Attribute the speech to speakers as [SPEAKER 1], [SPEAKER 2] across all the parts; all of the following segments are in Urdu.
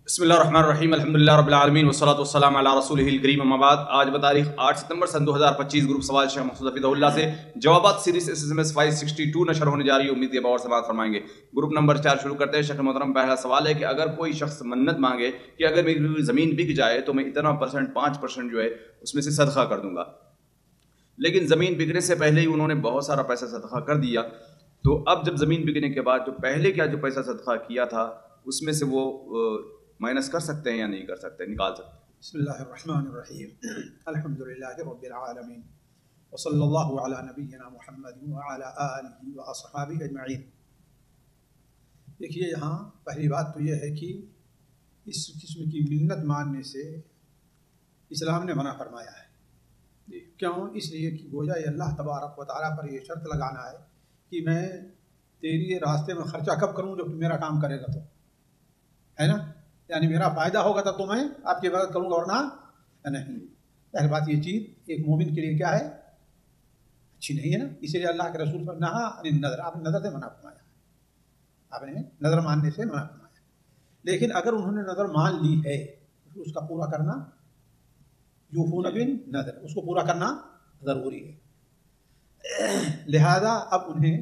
[SPEAKER 1] بسم اللہ الرحمن الرحیم الحمدللہ رب العالمین والصلاۃ والسلام علی رسولہ الکریم اما بعد. آج بتاریخ 8 ستمبر سن 2025 گروپ سوال شیخ محمود حفیظہ اللہ سے جوابات سیریز SMS 562 نشر ہونے جا رہی ہے. امید کے باور سماعت فرمائیں گے. گروپ نمبر 4 شروع کرتے ہیں. شیخ محترم پہلا سوال ہے کہ اگر کوئی شخص منت مانگے کہ اگر میری زمین بک جائے تو میں اتنا % 5% جو ہے اس میں سے صدقہ کر دوں گا, لیکن زمین بکنے سے پہلے ہی انہوں نے بہت سارا پیسہ صدقہ کر دیا, تو اب جب زمین بکنے کے بعد جو پہلے کیا جو پیسہ صدقہ کیا تھا اس میں سے وہ مائنس کر سکتے ہیں یا نہیں کر سکتے, نکال سکتے ہیں؟
[SPEAKER 2] بسم اللہ الرحمن الرحیم الحمدللہ رب العالمین وصلی اللہ علی نبینا محمد وعلی آلہ واصحابہ اجمعین. دیکھیے, یہاں پہلی بات تو یہ ہے کہ اس قسم کی منت ماننے سے اسلام نے منع فرمایا ہے. کیوں؟ اس لیے کہ گویا یہ اللہ تبارک و تعالیٰ پر یہ شرط لگانا ہے کہ میں تیری راستے میں خرچہ کب کروں جب تو میرا کام کرے گا, تو ہے نا, یعنی میرا فائدہ ہوگا تب تو میں آپ کی مدد کروں گا ورنہ نہیں. پہلی بات یہ چیز ایک مومن کے لیے کیا ہے, اچھی نہیں ہے نا. اسی لیے اللہ کے رسول پر نہا نظر, آپ نے نظر سے منع فرمایا, آپ نے نظر ماننے سے منع فرمایا. لیکن اگر انہوں نے نظر مان لی ہے تو اس کا پورا کرنا یوفون بالنذر, اس کو پورا کرنا ضروری ہے. لہذا اب انہیں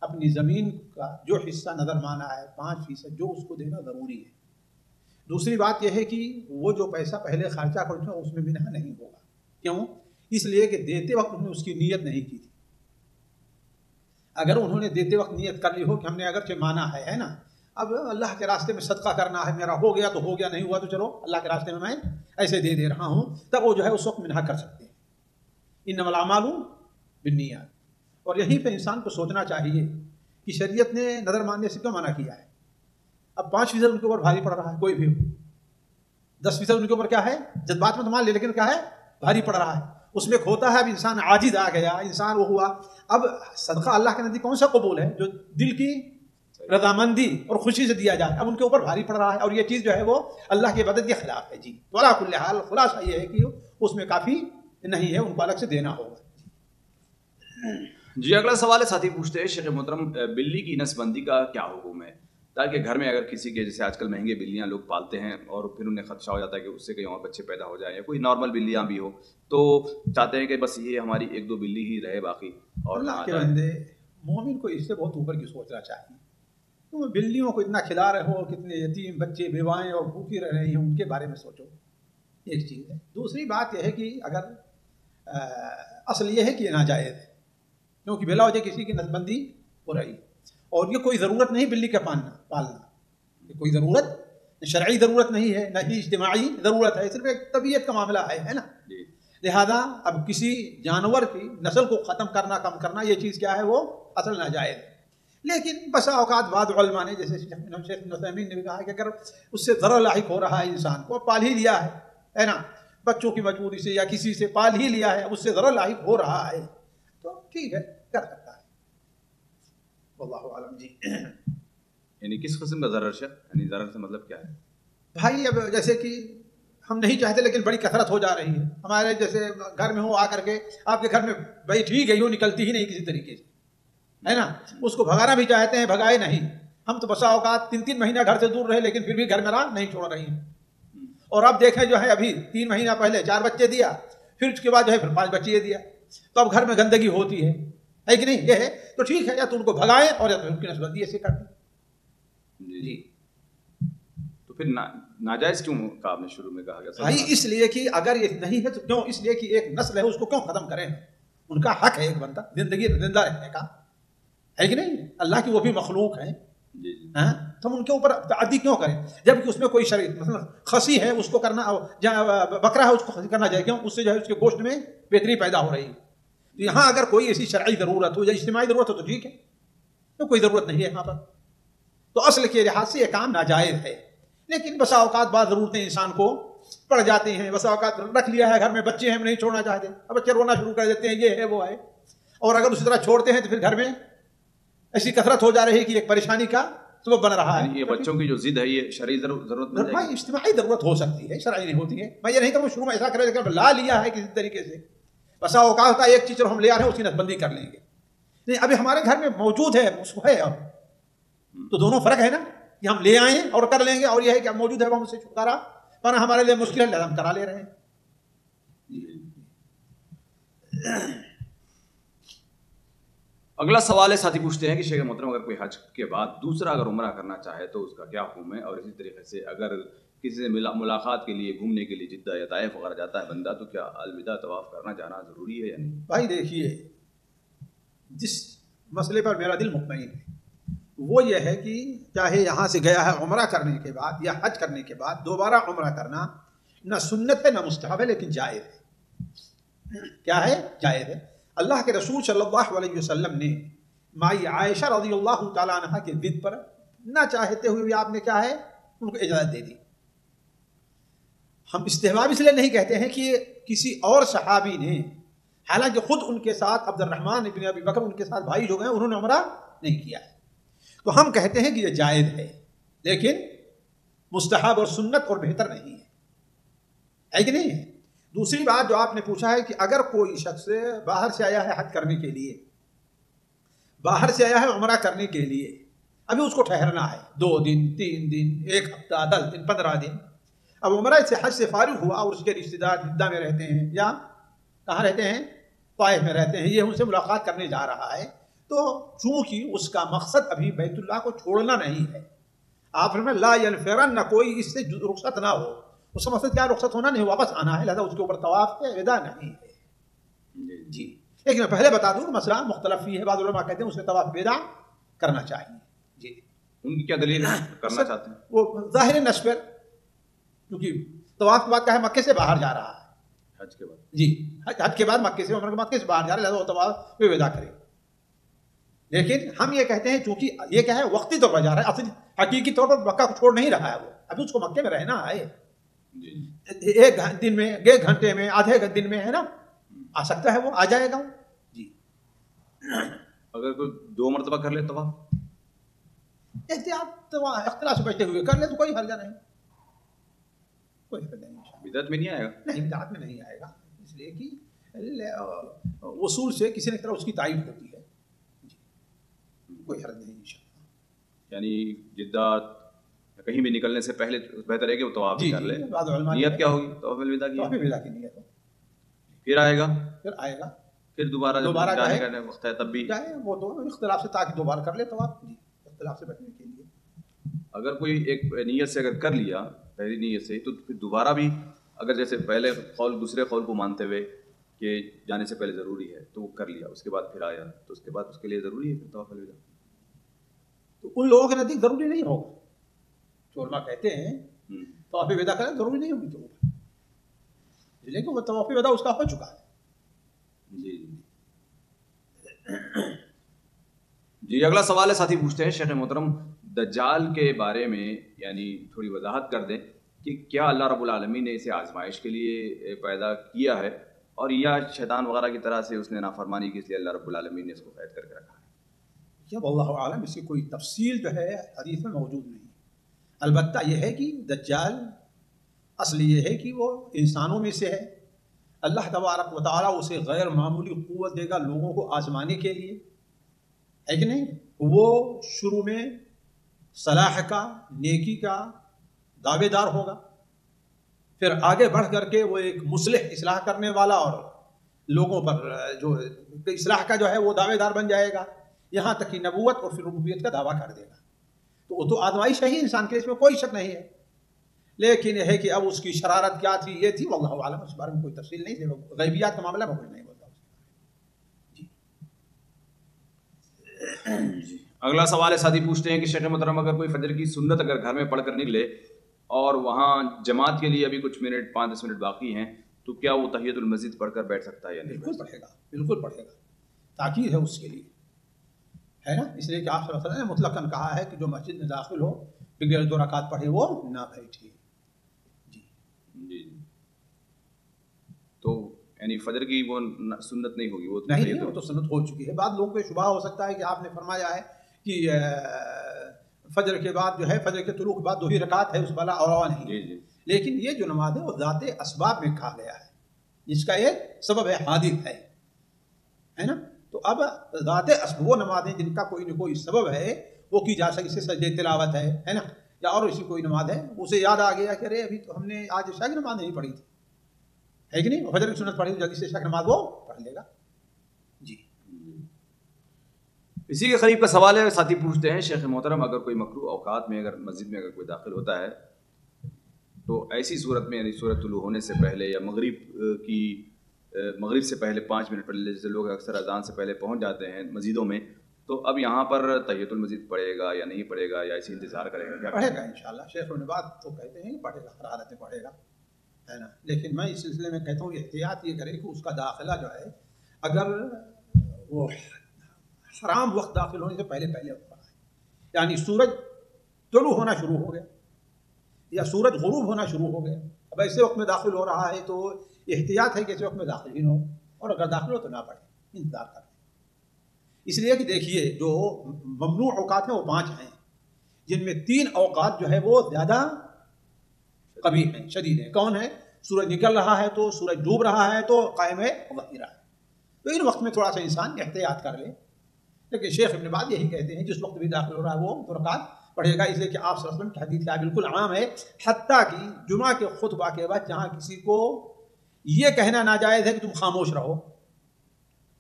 [SPEAKER 2] اپنی زمین کا جو حصہ نظر مانا ہے 5% جو اس کو دینا ضروری ہے. دوسری بات یہ ہے کہ وہ جو پیسہ پہلے خرچہ کرتے ہیں اس میں بنا نہیں ہوگا. کیوں؟ اس لیے کہ دیتے وقت انہوں نے اس کی نیت نہیں کی تھی. اگر انہوں نے دیتے وقت نیت کر لی ہو کہ ہم نے اگرچہ مانا ہے نا, اب اللہ کے راستے میں صدقہ کرنا ہے, میرا ہو گیا تو ہو گیا, نہیں ہوا تو چلو اللہ کے راستے میں ایسے دے رہا ہوں, تب وہ جو ہے اس وقت منع کر سکتے ہیں. انما الاعمال بالنیات. اور یہیں پہ انسان کو سوچنا چاہیے کہ شریعت نے نظر ماننے سے کیوں منع کیا ہے. اب 5% ان کے اوپر بھاری پڑ رہا ہے, کوئی بھی ہو 10% ان کے اوپر کیا ہے, جذبات میں تو مان لے, لیکن کیا ہے بھاری پڑ رہا ہے. اس میں کھوتا ہے, اب انسان عاجز آ گیا, انسان وہ ہوا. اب صدقہ اللہ کے نزدیک کون سا قبول ہے, جو دل کی رضامندی اور خوشی سے دیا جائے. اب ان کے اوپر بھاری پڑ رہا ہے اور یہ چیز جو ہے وہ اللہ کی عبادت کے خلاف ہے. جی تو علی کل حال خلاصہ یہ ہے کہ اس میں کافی نہیں ہے, ان کو الگ سے دینا ہوگا.
[SPEAKER 1] جی اگلا سوال ہے, ساتھی پوچھتے ہیں شیخ محترم بلی کی نسل بندی کا کیا حکم ہے, تاکہ گھر میں اگر کسی کے جیسے آج کل مہنگے بلیاں لوگ پالتے ہیں اور پھر انہیں خدشہ ہو جاتا ہے کہ اس سے کہیں اور بچے پیدا ہو جائیں, یا کوئی نارمل بلیاں بھی ہو تو چاہتے ہیں کہ بس یہ ہماری 1-2 بلی ہی رہے باقی. اور
[SPEAKER 2] اللہ کے بندے مومن کو اس سے بہت اوپر کی سوچنا چاہیے. تم بلیوں کو اتنا کھلا رہے ہو, کتنے یتیم بچے بیوائیں اور بھوکی رہ رہی ہیں, ان کے بارے میں سوچو, ایک چیز ہے. دوسری بات یہ ہے کہ اگر اصل یہ ہے کہ ناجائز ہے, کیونکہ بلا وجہ کسی کی نسل بندی ہو رہی, اور یہ کوئی ضرورت نہیں بلی کا پالنا, یہ کوئی ضرورت شرعی ضرورت نہیں ہے, نہ ہی اجتماعی ضرورت ہے, صرف ایک طبیعت کا معاملہ ہے نا. لہذا اب کسی جانور کی نسل کو ختم کرنا, کم کرنا, یہ چیز کیا ہے وہ اصل ناجائز ہے. لیکن بسا اوقات بعض علماء نے, جیسے شیخ ابن عثیمین نے بھی کہا کہ اگر اس سے ضرر لاحق ہو رہا ہے انسان کو, پال ہی لیا ہے نا, بچوں کی مجبوری سے یا کسی سے پال ہی لیا ہے, اس سے ضرر لاحق ہو رہا ہے تو ٹھیک ہے, کر سکتا ہے. واللہ عالم. جی
[SPEAKER 1] یعنی کس قسم کا ضرر ہے, یعنی ضرر سے مطلب کیا ہے
[SPEAKER 2] بھائی؟ اب جیسے کہ ہم نہیں چاہتے لیکن بڑی کثرت ہو جا رہی ہے ہمارے جیسے گھر میں ہو, آ کر کے آپ کے گھر میں بیٹھی گئی ہو, نکلتی ہی نہیں کسی طریقے سے, ہے نا. اس کو بھگانا بھی چاہتے ہیں, بھگائے نہیں. ہم تو بسا اوقات 3 مہینہ گھر سے دور رہے لیکن پھر بھی گھر میں راہ نہیں چھوڑ رہی ہیں. اور اب دیکھیں جو ہے ابھی 3 مہینہ پہلے 4 بچے دیا, پھر اس کے بعد جو ہے پھر 5 بچے دیا, تو اب گھر میں گندگی ہوتی ہے کہ نہیں. یہ ہے تو ٹھیک ہے, یا تو ان کو بھگائیں اور یا تو ان کی نسل بندی ایسے کر دیں.
[SPEAKER 1] جی تو پھر ناجائز کیوں کہا آپ نے شروع میں کہا گیا
[SPEAKER 2] بھائی؟ اس لیے کہ اگر یہ نہیں ہے تو کیوں, اس لیے کہ ایک نسل ہے اس کو کیوں ختم کریں, ان کا حق ہے ایک بندہ زندگی زندہ رہنے کا, ہے کہ نہیں. اللہ کی وہ بھی مخلوق ہیں, تو ہم ان کے اوپر تعدی کیوں کریں, جبکہ اس میں کوئی شرعی مثلا خصی ہے اس کو کرنا, بکرا ہے اس کو خصی کرنا جائے, کیوں؟ اس سے جو ہے اس کے گوشت میں بہتری پیدا ہو رہی ہے. تو یہاں اگر کوئی ایسی شرعی ضرورت ہو یا اجتماعی ضرورت ہو تو ٹھیک ہے, تو کوئی ضرورت نہیں ہے یہاں پر. تو اصل کے لحاظ سے یہ کام ناجائز ہے, لیکن بسا اوقات بعض ضرورتیں انسان کو پڑ جاتی ہیں. بسا اوقات رکھ لیا ہے گھر میں, بچے ہیں نہیں چھوڑنا چاہتے, اب بچے رونا شروع کر دیتے ہیں, یہ ہے وہ ہے, اور اگر اسی طرح چھوڑتے ہیں تو پھر گھر میں ایسی کثرت ہو جا رہی ہے کہ ایک پریشانی کا سبب بن رہا ہے.
[SPEAKER 1] یہ بچوں کی جو ضد ہے یہ شرعی ضرورت
[SPEAKER 2] نہیں, اجتماعی ضرورت ہو سکتی ہے, شرعی نہیں ہوتی ہے. میں یہ نہیں کہ وہ شروع میں ایسا کرے لیکن لا لیا ہے کسی طریقے سے, بسا اوقات ہوتا ہے ایک چیز ہم لے آ رہے ہیں اس کی نسل بندی کر لیں گے. نہیں, ابھی ہمارے گھر میں موجود ہے, اس کو ہے, اب تو دونوں فرق ہے نا. کہ ہم لے آئیں اور کر لیں گے، اور یہ ہے کہ اب موجود ہے وہ ہم سے چھٹکارا پانا ہمارے لیے مشکل ہے، لہذا ہم کرا لے رہے ہیں.
[SPEAKER 1] اگلا سوال ہے، ساتھی پوچھتے ہیں کہ شیخ محترم اگر کوئی حج کے بعد دوسرا اگر عمرہ کرنا چاہے تو اس کا کیا حکم ہے؟ اور اسی طریقے سے اگر کسی سے ملاقات کے لیے گھومنے کے لیے جدہ یا طائف وغیرہ جاتا ہے بندہ تو کیا الوداع طواف کرنا جانا ضروری ہے یا نہیں؟
[SPEAKER 2] بھائی دیکھیے، جس مسئلے پر میرا دل مطمئن ہے وہ یہ ہے کہ چاہے یہاں سے گیا ہے عمرہ کرنے کے بعد یا حج کرنے کے بعد دوبارہ عمرہ کرنا نہ سنت ہے نہ مستحب ہے، لیکن جائز ہے. کیا ہے؟ جائز ہے. اللہ کے رسول صلی اللہ علیہ وسلم نے مائی عائشہ رضی اللہ تعالیٰ عنہ کے ضد پر نہ چاہتے ہوئے بھی آپ نے کیا ہے ان کو اجازت دے دی. ہم استحباب اس لیے نہیں کہتے ہیں کہ کسی اور صحابی نے، حالانکہ خود ان کے ساتھ عبد الرحمن ابن ابی بکر ان کے ساتھ بھائی جو گئے انہوں نے عمرہ نہیں کیا ہے، تو ہم کہتے ہیں کہ یہ جائز ہے لیکن مستحب اور سنت اور بہتر نہیں ہے کہ نہیں ہے. دوسری بات جو آپ نے پوچھا ہے کہ اگر کوئی شخص باہر سے آیا ہے حج کرنے کے لیے، باہر سے آیا ہے عمرہ کرنے کے لیے، ابھی اس کو ٹھہرنا ہے 2 دن 3 دن 1 ہفتہ 10 دن 15 دن، اب عمرہ سے حج سے فارغ ہوا اور اس کے رشتہ دار جدہ میں رہتے ہیں یا کہاں رہتے ہیں، طائف میں رہتے ہیں، یہ ان سے ملاقات کرنے جا رہا ہے، تو چونکہ اس کا مقصد ابھی بیت اللہ کو چھوڑنا نہیں ہے، آپ فرمائیں لا ينفرن، نہ کوئی اس سے رخصت نہ ہو، اس کا مقصد کیا رخصت ہونا نہیں، واپس آنا ہے، لہذا اس کے اوپر طواف وداع نہیں ہے. جی لیکن میں پہلے بتا دوں کہ مسئلہ مختلف ہی ہے، بعض علماء کہتے ہیں اس نے طواف وداع کرنا چاہیے. جی
[SPEAKER 1] ان کی کیا دلیل کرنا چاہتے ہیں؟
[SPEAKER 2] وہ ظاہر نص پر، کیونکہ طواف کے بعد کیا ہے مکے سے باہر جا رہا ہے،
[SPEAKER 1] حج کے بعد،
[SPEAKER 2] جی حج کے بعد مکے سے عمرہ کے مکے سے باہر جا رہا ہے، لہذا وہ طواف وداع کرے. لیکن ہم یہ کہتے ہیں چونکہ یہ کیا ہے وقتی طور پر جا رہا ہے، اصل حقیقی طور پر مکہ کو چھوڑ نہیں رہا ہے، وہ ابھی اس کو مکے میں رہنا ہے. 1 دن میں 1 گھنٹے میں آدھے دن میں ہے نا آ سکتا ہے، وہ آ جائے گا. جی
[SPEAKER 1] اگر کوئی 2 مرتبہ کر لے طواف،
[SPEAKER 2] احتیاط اختلاف سے بچتے ہوئے کر لے تو کوئی حرج نہیں، کوئی حرج نہیں،
[SPEAKER 1] بدعت میں نہیں آئے گا. نہیں،
[SPEAKER 2] بدعت میں نہیں آئے گا، اس لیے کہ وصول سے کسی نہ طرح اس کی تائید ہوتی ہے. کوئی حرج نہیں انشاءاللہ.
[SPEAKER 1] یعنی جدہ کہیں بھی نکلنے سے پہلے بہتر ہے کہ وہ طواف کر لے. نیت کیا ہوگی؟ طواف الوداع کی.
[SPEAKER 2] طواف الوداع کی نیت ہو،
[SPEAKER 1] پھر آئے گا، پھر دوبارہ جانے کا وقت ہے تب بھی
[SPEAKER 2] جائے، وہ تو اختلاف سے تاکہ دوبارہ کر لے طواف، جی اختلاف سے بچنے کے لیے.
[SPEAKER 1] اگر کوئی ایک نیت سے اگر کر لیا پہلی نیت سے، تو پھر دوبارہ بھی اگر جیسے پہلے قول دوسرے قول کو مانتے ہوئے کہ جانے سے پہلے ضروری ہے تو وہ کر لیا، اس کے بعد پھر آیا تو اس کے بعد اس کے لیے ضروری ہے پھر طواف الوداع.
[SPEAKER 2] تو ان لوگوں کے نزدیک ضروری نہیں ہوگا، علماء کہتے ہیں طواف وداع کرنا ضروری نہیں ہوگی، تو لیکن وہ طواف وداع اس کا ہو چکا ہے.
[SPEAKER 1] جی جی. اگلا سوال ہے، ساتھی پوچھتے ہیں شیخ محترم دجال کے بارے میں یعنی تھوڑی وضاحت کر دیں کہ کیا اللہ رب العالمین نے اسے آزمائش کے لیے پیدا کیا ہے اور یا شیطان وغیرہ کی طرح سے اس نے نافرمانی کی، اس لیے اللہ رب العالمین نے اس کو قید کر کے رکھا ہے؟
[SPEAKER 2] جب اللہ عالم اس کی کوئی تفصیل جو ہے حدیث میں موجود نہیں، البتہ یہ ہے کہ دجال اصل یہ ہے کہ وہ انسانوں میں سے ہے، اللہ تبارک و تعالیٰ اسے غیر معمولی قوت دے گا لوگوں کو آزمانے کے لیے، ہے کہ نہیں. وہ شروع میں صلاح کا، نیکی کا دعوے دار ہوگا، پھر آگے بڑھ کر کے وہ ایک مصلح اصلاح کرنے والا اور لوگوں پر جو اصلاح کا جو ہے وہ دعوے دار بن جائے گا، یہاں تک کہ نبوت اور پھر ربوبیت کا دعویٰ کر دے گا. تو وہ تو آزمائش ہے ہی انسان کے، اس میں کوئی شک نہیں ہے، لیکن یہ ہے کہ اب اس کی شرارت کیا تھی، یہ تھی، واللہ عالم، اس بارے میں کوئی تفصیل نہیں ہے، غیبیات کا معاملہ میں کچھ نہیں بولتا.
[SPEAKER 1] جی. اگلا سوال ہے، ساتھی پوچھتے ہیں کہ شیخ محترم اگر کوئی فجر کی سنت اگر گھر میں پڑھ کر نکلے اور وہاں جماعت کے لیے ابھی کچھ منٹ 5-10 منٹ باقی ہیں تو کیا وہ تحیۃ المسجد پڑھ کر بیٹھ سکتا ہے یا نہیں؟
[SPEAKER 2] بالکل پڑھے گا، بالکل پڑھے گا، تاکید ہے اس کے لیے، ہے نا. اس لیے کہ آپ صلی اللہ علیہ وسلم نے مطلقاً کہا ہے کہ جو مسجد میں داخل ہو بغیر 2 رکعت پڑھے وہ نہ بیٹھے. جی جی.
[SPEAKER 1] تو یعنی فجر کی وہ سنت نہیں ہوگی، وہ
[SPEAKER 2] نہیں، وہ تو سنت ہو چکی ہے. بعض لوگوں کو شبہ ہو سکتا ہے کہ آپ نے فرمایا ہے کہ فجر کے بعد جو ہے فجر کے طلوع کے بعد 2 ہی رکعت ہے، اس والا اور نہیں.
[SPEAKER 1] جی جی.
[SPEAKER 2] لیکن یہ جو نماز ہے وہ ذات اسباب میں کہا گیا ہے، جس کا ایک سبب ہے، حادث ہے نا. تو اب ذات اسباب وہ نمازیں جن کا کوئی نہ کوئی سبب ہے وہ کی جا سکے، اس سے سجدے تلاوت ہے نا، یا اور اسی کوئی نماز ہے، اسے یاد آ گیا کہ ارے ابھی تو ہم نے آج عشاء کی نماز نہیں پڑھی تھی، ہے کہ نہیں، فجر کی سنت پڑھی، جلدی سے عشاء کی نماز وہ پڑھ لے گا. جی
[SPEAKER 1] اسی کے قریب کا سوال ہے، ساتھی پوچھتے ہیں شیخ محترم اگر کوئی مکروہ اوقات میں اگر مسجد میں اگر کوئی داخل ہوتا ہے تو ایسی صورت میں یعنی سورج طلوع ہونے سے پہلے یا مغرب سے پہلے 5 منٹ پہلے، جیسے لوگ اکثر اذان سے پہلے پہنچ جاتے ہیں مسجدوں میں، تو اب یہاں پر تحیۃ المسجد پڑھے گا یا نہیں پڑھے گا یا ایسے انتظار کرے گا؟ کیا
[SPEAKER 2] پڑھے گا انشاءاللہ، شیخ ابن باز تو کہتے ہیں کہ پڑھے گا، ہر حالت میں پڑھے گا، ہے نا. لیکن میں اس سلسلے میں کہتا ہوں احتیاط یہ کرے کہ اس کا داخلہ جو ہے اگر وہ حرام وقت داخل ہونے سے پہلے ہوتا ہے، یعنی سورج طلوع ہونا شروع ہو گیا یا سورج غروب ہونا شروع ہو گیا، اب ایسے وقت میں داخل ہو رہا ہے تو احتیاط ہے کہ ایسے وقت میں داخل ہی نہ ہو، اور اگر داخل ہو تو نہ پڑھے، انتظار کریں. اس لیے کہ دیکھیے جو ممنوع اوقات ہیں وہ 5 ہیں، جن میں 3 اوقات جو ہے وہ زیادہ قبیح ہیں، شدید ہیں. کون ہے؟ سورج نکل رہا ہے تو، سورج ڈوب رہا ہے تو، قائم ظہیرہ ہے. تو ان وقت میں تھوڑا سا انسان احتیاط کر لے. لیکن شیخ ابن باز یہی کہتے ہیں جس وقت بھی داخل ہو رہا ہے وہ 2 رکعت پڑھے گا، اس لیے کہ آپ صلی اللہ علیہ وسلم کی حدیث ہے، بالکل عام ہے، حتیٰ کہ جمعہ کے خطبہ کے بعد جہاں کسی کو یہ کہنا ناجائز ہے کہ تم خاموش رہو،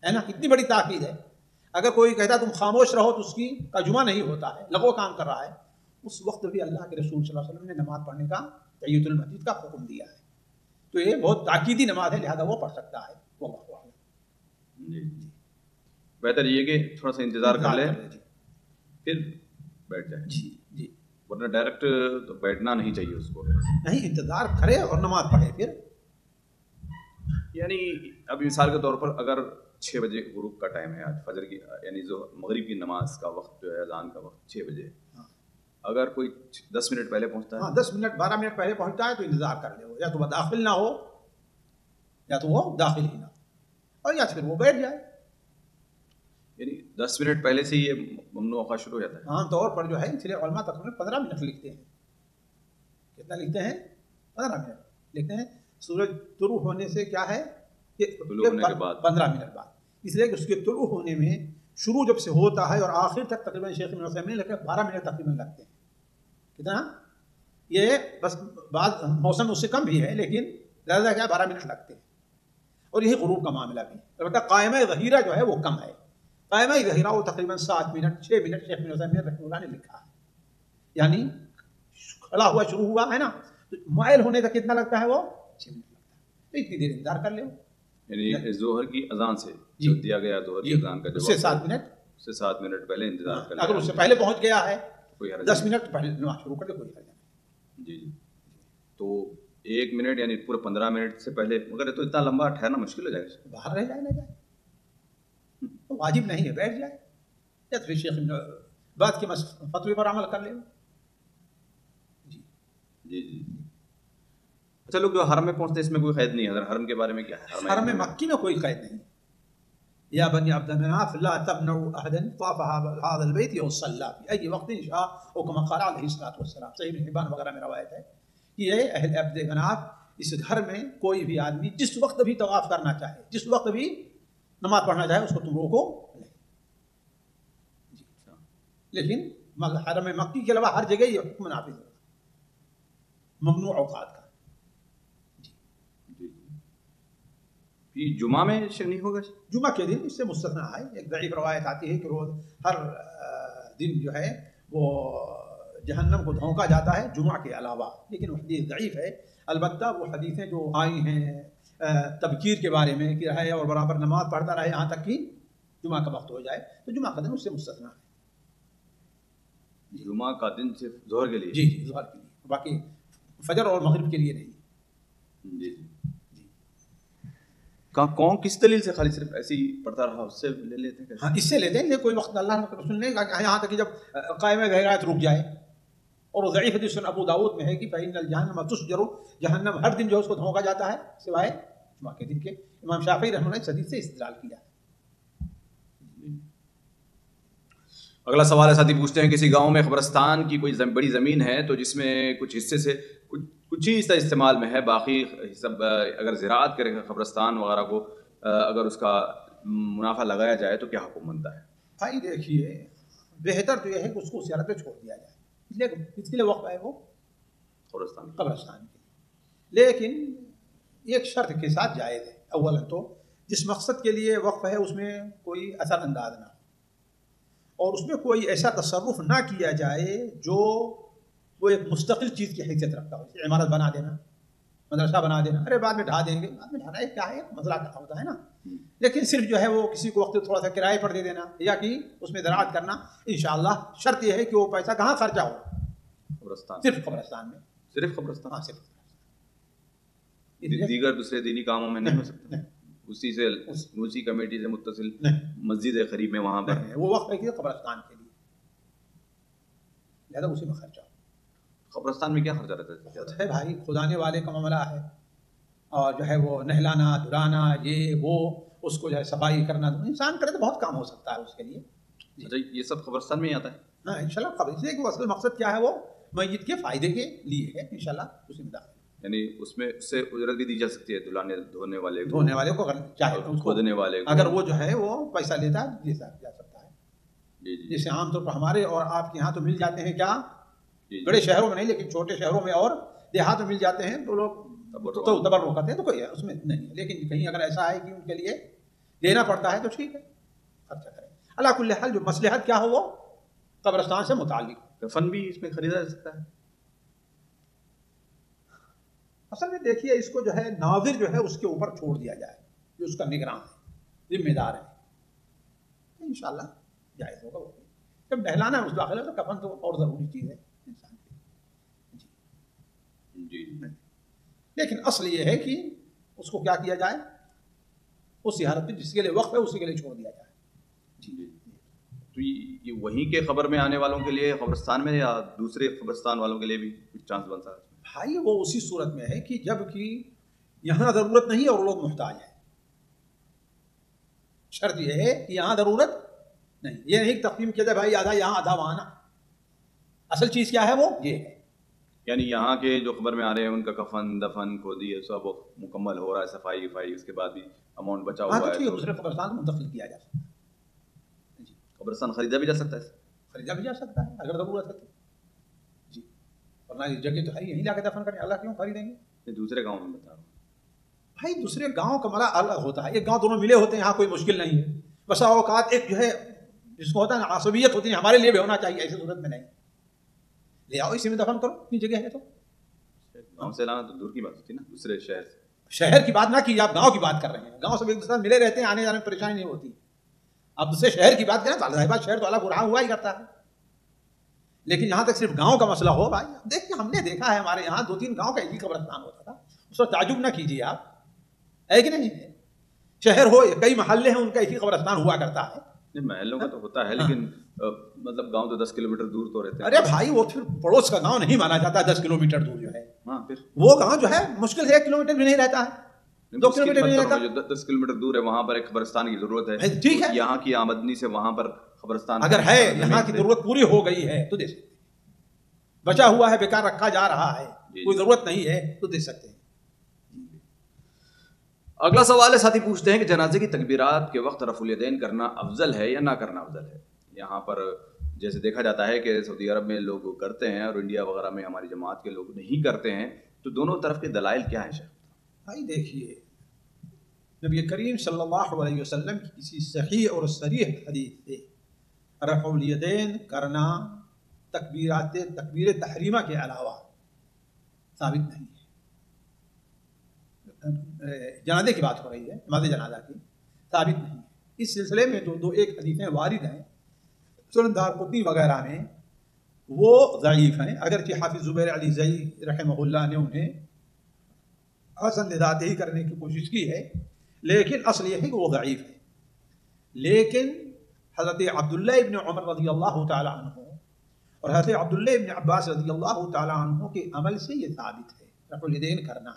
[SPEAKER 2] ہے نا، کتنی بڑی تاکید ہے. اگر کوئی کہتا تم خاموش رہو تو اس کی ترجمہ نہیں ہوتا ہے، لغو کام کر رہا ہے. اس وقت بھی اللہ کے رسول صلی اللہ علیہ وسلم نے نماز پڑھنے کا، تحیۃ المسجد کا حکم دیا ہے. تو یہ بہت تاکیدی نماز ہے، لہذا وہ پڑھ سکتا ہے. واللہ اعلم.
[SPEAKER 1] جی بہتر یہ کہ تھوڑا سا انتظار کر لے پھر بیٹھ جائے.
[SPEAKER 2] جی
[SPEAKER 1] ورنہ ڈائریکٹ تو بیٹھنا نہیں چاہیے اس کو،
[SPEAKER 2] نہیں، انتظار کرے اور نماز پڑھے. پھر
[SPEAKER 1] یعنی اب مثال کے طور پر اگر 6 بجے غروب کا ٹائم ہے آج، فجر کی یعنی مغرب کی نماز کا وقت جو ہے، اذان کا وقت 6 بجے، اگر کوئی 10 منٹ پہلے پہنچتا ہے،
[SPEAKER 2] ہاں 10 منٹ 12 منٹ پہلے پہنچتا ہے تو انتظار کر لے، یا تو وہ داخل نہ ہو یا تو وہ داخل ہی نہ ہو، اور یا پھر وہ بیٹھ جائے.
[SPEAKER 1] یعنی 10 منٹ پہلے سے یہ ممنوع اوقات شروع ہو جاتا ہے.
[SPEAKER 2] عام طور پر جو ہے اس لیے علماء تقریباً 15 منٹ لکھتے ہیں. کتنا لکھتے ہیں؟ 15 منٹ لکھتے ہیں. سورج طلوع ہونے سے کیا ہے کہ 15 منٹ بعد، اس لیے کہ اس کے طلوع ہونے میں شروع جب سے ہوتا ہے اور آخر تک تقریباً شیخ ابن عثیمین لکھتے ہیں 12 منٹ تقریباً لگتے ہیں. کتنا؟ یہ بس بعض موسم اس سے کم بھی ہے، لیکن زیادہ کیا 12 منٹ لگتے ہیں. اور یہی غروب کا معاملہ بھی، البتہ قائمہ ظہیرہ جو ہے وہ کم ہے. قائمہ ظہیرہ وہ تقریباً 7 منٹ 6 منٹ شیخ ابن عثیمین رحمہ اللہ نے لکھا ہے. یعنی کھڑا ہوا شروع ہوا ہے نا، تو مائل ہونے تک کتنا لگتا ہے؟ وہ 6 منٹ لگتا ہے. تو اتنی دیر انتظار کر لے.
[SPEAKER 1] یعنی ظہر کی اذان سے جو دیا گیا ظہر کی اذان کا
[SPEAKER 2] اس سے 7
[SPEAKER 1] منٹ پہلے انتظار کر لے.
[SPEAKER 2] اگر اس سے پہلے پہنچ گیا ہے
[SPEAKER 1] کوئی
[SPEAKER 2] 10 منٹ پہلے نماز شروع کر دے، کوئی حرج نہیں.
[SPEAKER 1] جی تو 1 منٹ یعنی پورے 15 منٹ سے پہلے، مگر تو اتنا لمبا ٹھہرنا مشکل ہو جائے گا.
[SPEAKER 2] باہر رہ جائے نہ جائے تو واجب نہیں ہے، بیٹھ جائے یا پھر شیخ بعد کے فتوی پر عمل کر لے.
[SPEAKER 1] جی اچھا، لوگ جو حرم میں پہنچتے ہیں اس میں کوئی قید نہیں ہے؟ حرم کے بارے میں کیا ہے؟
[SPEAKER 2] حرم مکی میں کوئی قید نہیں. یا بنی عبد مناف لا تمنعوا احدا طاف هذا البيت وصلى في اي وقت شاء، او كما قال عليه الصلاه والسلام. صحیح ابن حبان وغیرہ میں روایت ہے کہ یہ اہل عبد مناف اس گھر میں کوئی بھی آدمی جس وقت بھی طواف کرنا چاہے، جس وقت بھی نماز پڑھنا چاہے، اس کو تم روکو نہیں. لیکن حرم مکی کے علاوہ ہر جگہ یہ حکم نافذ ہوگا ممنوع اوقات کا.
[SPEAKER 1] جمعہ میں نہیں ہوگا؟
[SPEAKER 2] جمعہ کے دن اس سے مستثنا ہے. ایک ضعیف روایت آتی ہے کہ روز ہر دن جو ہے وہ جہنم کو دھونکا جاتا ہے جمعہ کے علاوہ، لیکن وہ حدیث ضعیف ہے. البتہ وہ حدیثیں جو آئی ہیں تبکیر کے بارے میں کہ رہے اور برابر نماز پڑھتا رہے یہاں تک کہ جمعہ کا وقت ہو جائے، تو جمعہ کا دن اس سے مستثنا ہے.
[SPEAKER 1] جمعہ کا دن صرف ظہر کے لیے؟
[SPEAKER 2] جی ظہر کے لیے، باقی فجر اور مغرب کے لیے نہیں.
[SPEAKER 1] جی کون کس دلیل سے خالی صرف ایسی پڑھتا رہا اس سے لے لیتے ہیں؟
[SPEAKER 2] ہاں اس سے لیتے ہیں. کوئی وقت اللہ رسول نے کہا یہاں تک کہ جب قائم غیرات رک جائے. اور ضعیف حدیث ابو داؤد میں ہے کہ فإن الجہنم تسجر، جہنم ہر دن جو اس کو دھونکا جاتا ہے سوائے جمعہ کے دن کے. امام شافعی رحمہ اللہ نے اس حدیث سے استدلال کیا.
[SPEAKER 1] اگلا سوال ہے، ساتھی پوچھتے ہیں کسی گاؤں میں قبرستان کی کوئی بڑی زمین ہے تو جس میں کچھ حصے سے کچھ ہی حصہ استعمال میں ہے، باقی سب اگر زراعت کرے قبرستان وغیرہ کو اگر اس کا منافع لگایا جائے تو کیا حکم بنتا ہے؟
[SPEAKER 2] بھائی دیکھیے بہتر تو یہ ہے کہ اس کو اسی حالت پہ چھوڑ دیا جائے، اس لیے اس کے لیے وقف ہے وہ قبرستان کے لیے، لیکن ایک شرط کے ساتھ جائز ہے۔ اولا تو جس مقصد کے لیے وقف ہے اس میں کوئی اثر انداز نہ ہو، اور اس میں کوئی ایسا تصرف نہ کیا جائے جو وہ ایک مستقل چیز کی حیثیت رکھتا ہو، جیسے عمارت بنا دینا، مدرسہ بنا دینا، ارے بعد میں ڈھا دیں گے، بعد میں ڈھانا ہے کیا ہے، مسئلہ کیا ہوتا ہے نا، لیکن صرف جو ہے وہ کسی کو وقت تھوڑا سا کرائے پر دے دینا یا کہ اس میں زراعت کرنا، انشاءاللہ شرط یہ ہے کہ وہ پیسہ کہاں خرچہ ہو، صرف قبرستان میں،
[SPEAKER 1] صرف قبرستان،
[SPEAKER 2] ہاں صرف
[SPEAKER 1] دیگر دوسرے دینی کاموں میں نہیں ہو سکتا، اسی کمیٹی سے متصل مسجد قریب میں وہاں پر
[SPEAKER 2] وہ وقت ہے کہ قبرستان کے لیے، لہذا اسی میں خرچہ ہو۔
[SPEAKER 1] قبرستان میں کیا خرچہ رہتا
[SPEAKER 2] ہے بھائی، خدانے والے کا معاملہ ہے، اور جو ہے وہ نہلانا دھلانا یہ وہ، اس کو جو ہے صفائی کرنا، انسان کرے تو بہت کام ہو سکتا ہے اس کے لیے۔
[SPEAKER 1] اچھا، یہ سب قبرستان میں ہی آتا ہے؟
[SPEAKER 2] ہاں انشاءاللہ قبر، اس لیے کہ اصل مقصد کیا ہے، وہ میت کے فائدے کے لیے ہے، انشاءاللہ اسی میں داخل،
[SPEAKER 1] یعنی اس میں اس سے اجرت بھی دی جا سکتی ہے، دھونے والے
[SPEAKER 2] کو چاہے
[SPEAKER 1] کھودنے والے کو،
[SPEAKER 2] اگر وہ جو ہے وہ پیسہ لیتا ہے دے جا سکتا ہے۔ جیسے عام طور پر ہمارے اور آپ کے یہاں تو مل جاتے ہیں کیا، بڑے شہروں میں نہیں لیکن چھوٹے شہروں میں اور دیہات میں مل جاتے ہیں، تو لوگ تو تبرع کرتے ہیں، تو کوئی اس میں نہیں ہے، لیکن کہیں اگر ایسا ہے کہ ان کے لیے دینا پڑتا ہے تو ٹھیک ہے، خرچہ کریں۔ اللہ کل حال جو مصلحت کیا ہو وہ قبرستان سے متعلق۔
[SPEAKER 1] کفن بھی اس میں خریدا جا سکتا ہے؟
[SPEAKER 2] اصل میں دیکھیے اس کو جو ہے ناظر جو ہے اس کے اوپر چھوڑ دیا جائے، جو اس کا نگراں ہے، ذمہ دار ہے، انشاءاللہ جائز ہوگا۔ وہ جب نہلانا ہے اس داخلہ تو کفن تو اور ضروری چیز ہے انسان کی، جی، لیکن اصل یہ ہے کہ اس کو کیا کیا جائے، اسی حالت میں جس کے لیے وقف ہے اسی کے لیے چھوڑ دیا جائے۔
[SPEAKER 1] جی، تو یہ وہیں کے خبر میں آنے والوں کے لیے قبرستان میں، یا دوسرے قبرستان والوں کے لیے بھی کچھ چانس بنتا ہے؟
[SPEAKER 2] بھائی وہ اسی صورت میں ہے کہ جب کہ یہاں ضرورت نہیں اور لوگ محتاج ہیں، شرط یہ ہے کہ یہاں ضرورت نہیں، یہ نہیں تقسیم کیا جائے بھائی آدھا یہاں آدھا وہاں، اصل چیز کیا ہے وہ یہ ہے،
[SPEAKER 1] یعنی یہاں کے جو خبر میں آ رہے ہیں ان کا کفن دفن کھودی ہے سب مکمل ہو رہا ہے، صفائی وفائی، اس کے بعد بھی اماؤنٹ بچا ہوا ہے،
[SPEAKER 2] دوسرے قبرستان کو منتقل کیا جا سکتا ہے،
[SPEAKER 1] قبرستان خریدا بھی جا سکتا ہے،
[SPEAKER 2] خریدا بھی جا سکتا ہے اگر ضرورت ہے، جی، ورنہ یہ جگہ تو ہے یہیں لا کے دفن کریں، اللہ کیوں خریدیں گے؟
[SPEAKER 1] دوسرے گاؤں میں بتا رہا ہوں
[SPEAKER 2] بھائی، دوسرے گاؤں کا مرا الگ ہوتا ہے، ایک گاؤں دونوں ملے ہوتے ہیں، یہاں کوئی مشکل نہیں ہے، بسا اوقات ایک جو ہے جس کو ہوتا ہے نا عصبیت ہوتی ہے، ہمارے لیے بھی ہونا چاہیے، ایسی صورت میں نہیں، لے آؤ اسی میں دفن کرو، اتنی جگہ ہے تو
[SPEAKER 1] گاؤں سے لانا تو دور کی بات ہوتی ہے نا، دوسرے
[SPEAKER 2] شہر کی بات نہ کیجیے، آپ گاؤں کی بات کر رہے ہیں، گاؤں سے ایک دوسرے ملے رہتے ہیں، آنے جانے میں پریشانی نہیں ہوتی، آپ دوسرے شہر کی بات کریں تو اللہ شہر تو اللہ رہا ہوا ہی کرتا ہے، لیکن یہاں تک صرف گاؤں کا مسئلہ ہو بھائی، دیکھیے ہم نے دیکھا ہے ہمارے یہاں 2-3 گاؤں کا ایک ہی قبرستان ہوتا تھا، اس پر تعجب نہ کیجیے آپ، ہے کہ نہیں، شہر ہو کئی محلے ہیں ان کا ایک ہی قبرستان ہوا کرتا ہے،
[SPEAKER 1] محلوں کا تو ہوتا ہے، لیکن مطلب گاؤں تو 10 کلومیٹر دور تو رہتے ہیں،
[SPEAKER 2] ارے بھائی وہ پھر پڑوس کا گاؤں نہیں مانا جاتا 10 کلومیٹر دور جو ہے،
[SPEAKER 1] ہاں پھر
[SPEAKER 2] وہ گاؤں جو ہے مشکل سے 1 کلومیٹر بھی نہیں رہتا ہے، 2 کلومیٹر بھی نہیں رہتا،
[SPEAKER 1] جو 10 کلومیٹر دور ہے وہاں پر ایک قبرستان کی ضرورت ہے،
[SPEAKER 2] ٹھیک ہے،
[SPEAKER 1] یہاں کی آمدنی سے وہاں پر قبرستان
[SPEAKER 2] اگر ہے یہاں کی ضرورت پوری ہو گئی ہے تو دے سکتے ہیں، بچا ہوا ہے بیکار رکھا جا رہا ہے کوئی ضرورت نہیں ہے تو دے سکتے ہیں۔
[SPEAKER 1] اگلا سوال ہے، ساتھی پوچھتے ہیں کہ جنازے کی تکبیرات کے وقت رفع الیدین کرنا افضل ہے یا نہ کرنا افضل ہے؟ یہاں پر جیسے دیکھا جاتا ہے کہ سعودی عرب میں لوگ کرتے ہیں اور انڈیا وغیرہ میں ہماری جماعت کے لوگ نہیں کرتے ہیں، تو دونوں طرف کے دلائل کیا ہیں شیخ؟
[SPEAKER 2] بھائی دیکھیے نبی کریم صلی اللہ علیہ وسلم کی کسی صحیح اور صریح حدیث سے رفع الیدین کرنا تکبیر تحریمہ کے علاوہ ثابت نہیں ہے۔ جنازے کی بات ہو رہی ہے، نماز جنازہ کی، ثابت نہیں ہے۔ اس سلسلے میں جو 2-1 حدیثیں وارد ہیں سنن دارقطنی وغیرہ میں، وہ ضعیف ہیں، اگرچہ حافظ زبیر علی زئی رحمہ اللہ نے انہیں حسن لذات ہی کرنے کی کوشش کی ہے، لیکن اصل یہ ہے کہ وہ ضعیف ہے۔ لیکن حضرت عبداللہ ابن عمر رضی اللہ تعالی عنہ اور حضرت عبداللہ ابن عباس رضی اللہ تعالی عنہ کے عمل سے یہ ثابت ہے، رفع الیدین کرنا